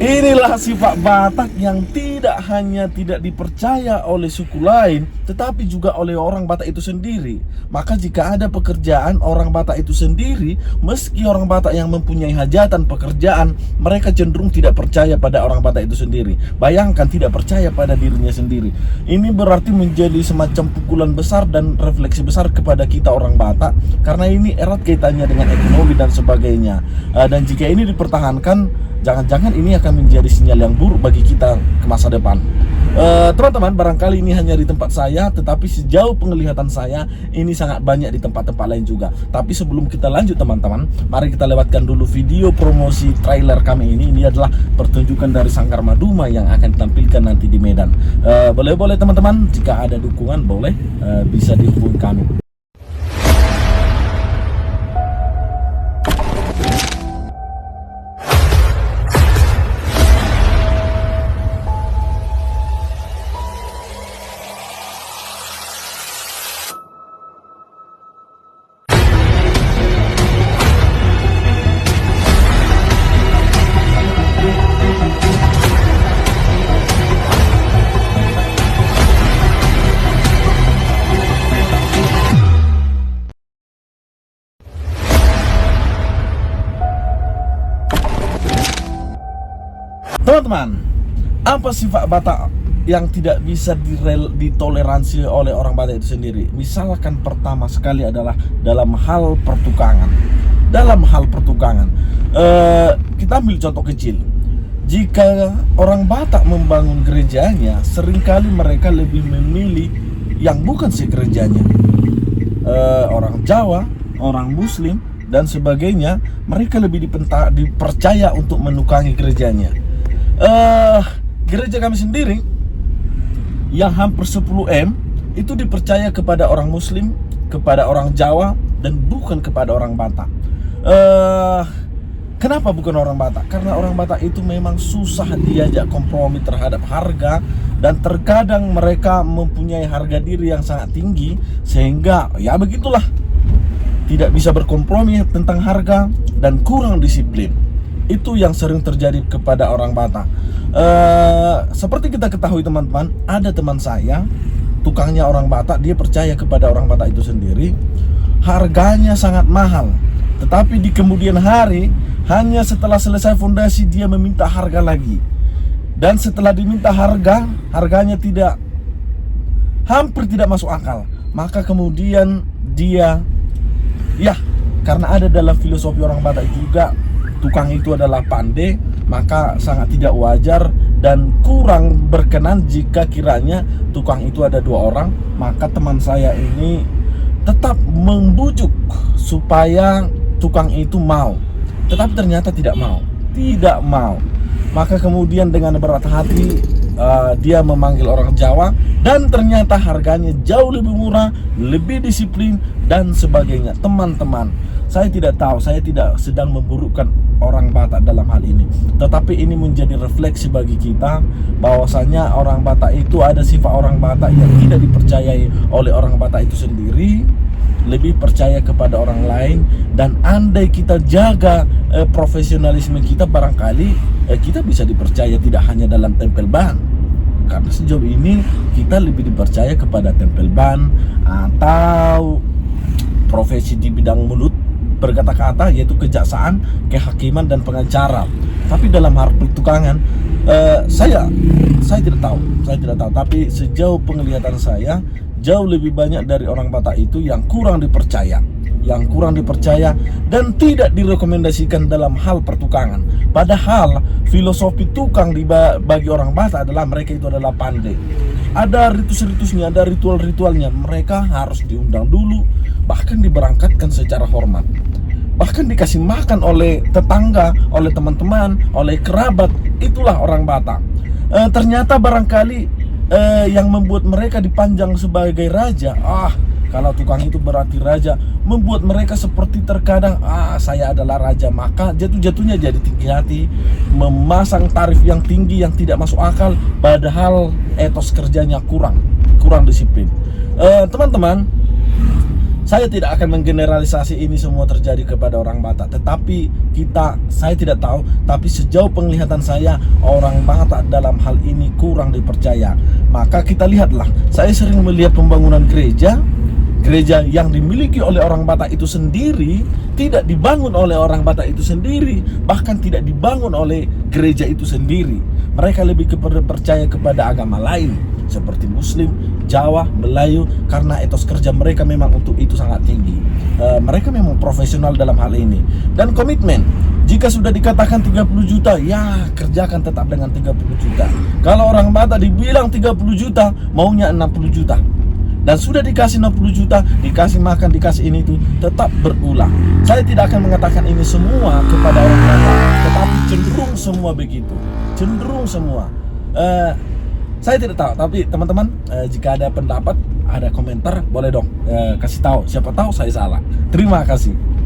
Inilah sifat Batak yang tidak hanya tidak dipercaya oleh suku lain, tetapi juga oleh orang Batak itu sendiri. Maka jika ada pekerjaan orang Batak itu sendiri, meski orang Batak yang mempunyai hajatan pekerjaan, mereka cenderung tidak percaya pada orang Batak itu sendiri. Bayangkan, tidak percaya pada dirinya sendiri. Ini berarti menjadi semacam pukulan besar dan refleksi besar kepada kita orang Batak, karena ini erat kaitannya dengan ekonomi dan sebagainya. Dan jika ini dipertahankan, jangan-jangan ini akan menjadi sinyal yang buruk bagi kita ke masa depan. Teman-teman, barangkali ini hanya di tempat saya, tetapi sejauh penglihatan saya ini sangat banyak di tempat-tempat lain juga. Tapi sebelum kita lanjut teman-teman, mari kita lewatkan dulu video promosi trailer kami ini. Ini adalah pertunjukan dari Sangkar Maduma yang akan ditampilkan nanti di Medan. Boleh-boleh teman-teman, jika ada dukungan boleh bisa dihubungi kami. Teman-teman, apa sifat Batak yang tidak bisa ditoleransi oleh orang Batak itu sendiri? Misalkan pertama sekali adalah dalam hal pertukangan. Kita ambil contoh kecil. Jika orang Batak membangun gerejanya, seringkali mereka lebih memilih yang bukan segerejanya. Orang Jawa, orang Muslim, dan sebagainya, mereka lebih dipercaya untuk menukangi gerejanya. Gereja kami sendiri yang hampir 10M itu dipercaya kepada orang Muslim, kepada orang Jawa, dan bukan kepada orang Batak. Kenapa bukan orang Batak? Karena orang Batak itu memang susah diajak kompromi terhadap harga, dan terkadang mereka mempunyai harga diri yang sangat tinggi, sehingga ya begitulah, tidak bisa berkompromi tentang harga dan kurang disiplin. Itu yang sering terjadi kepada orang Batak. Seperti kita ketahui teman-teman, ada teman saya, tukangnya orang Batak, dia percaya kepada orang Batak itu sendiri. Harganya sangat mahal, tetapi di kemudian hari, hanya setelah selesai fondasi dia meminta harga lagi. Dan setelah diminta harganya hampir tidak masuk akal. Maka kemudian dia, karena ada dalam filosofi orang Batak juga, tukang itu adalah pandai, maka sangat tidak wajar dan kurang berkenan jika kiranya tukang itu ada 2 orang. Maka teman saya ini tetap membujuk supaya tukang itu mau, tetapi ternyata tidak mau. Maka kemudian dengan berat hati dia memanggil orang Jawa, dan ternyata harganya jauh lebih murah, lebih disiplin dan sebagainya. Teman-teman, saya tidak tahu, saya tidak sedang memburukkan orang Batak dalam hal ini, tetapi ini menjadi refleksi bagi kita bahwasanya orang Batak itu ada sifat orang Batak yang tidak dipercayai oleh orang Batak itu sendiri, lebih percaya kepada orang lain. Dan andai kita jaga profesionalisme kita, barangkali kita bisa dipercaya tidak hanya dalam tempel ban. Karena sejauh ini kita lebih dipercaya kepada tempel ban atau profesi di bidang mulut berkata-kata, yaitu kejaksaan, kehakiman, dan pengacara. Tapi dalam hal pertukangan, saya tidak tahu. Tapi sejauh penglihatan saya, jauh lebih banyak dari orang Batak itu yang kurang dipercaya dan tidak direkomendasikan dalam hal pertukangan. Padahal filosofi tukang bagi orang Batak adalah mereka itu adalah pandai. Ada ritus-ritusnya, ada ritual-ritualnya. Mereka harus diundang dulu, bahkan diberangkatkan secara hormat, bahkan dikasih makan oleh tetangga, oleh teman-teman, oleh kerabat. Itulah orang Batak. Ternyata barangkali yang membuat mereka dipandang sebagai raja, kalau tukang itu berarti raja, membuat mereka seperti terkadang, saya adalah raja. Maka jatuh-jatuhnya jadi tinggi hati, memasang tarif yang tinggi yang tidak masuk akal, padahal etos kerjanya kurang disiplin. Teman-teman, Saya tidak akan menggeneralisasi ini semua terjadi kepada orang Batak, tetapi saya tidak tahu, tapi sejauh penglihatan saya, orang Batak dalam hal ini kurang dipercaya. Maka kita lihatlah, saya sering melihat pembangunan gereja yang dimiliki oleh orang Batak itu sendiri tidak dibangun oleh orang Batak itu sendiri, bahkan tidak dibangun oleh gereja itu sendiri. Mereka lebih percaya kepada agama lain seperti Muslim, Jawa, Melayu, karena etos kerja mereka memang untuk itu sangat tinggi. Mereka memang profesional dalam hal ini dan komitmen. Jika sudah dikatakan 30 juta, ya kerjakan tetap dengan 30 juta. Kalau orang Batak dibilang 30 juta, maunya 60 juta. Dan sudah dikasih 60 juta, dikasih makan, dikasih ini itu, tetap berulang. Saya tidak akan mengatakan ini semua kepada orang Batak, tetapi cenderung semua begitu. Cenderung semua. Saya tidak tahu, tapi teman-teman, jika ada pendapat, ada komentar, boleh dong kasih tahu. Siapa tahu saya salah. Terima kasih.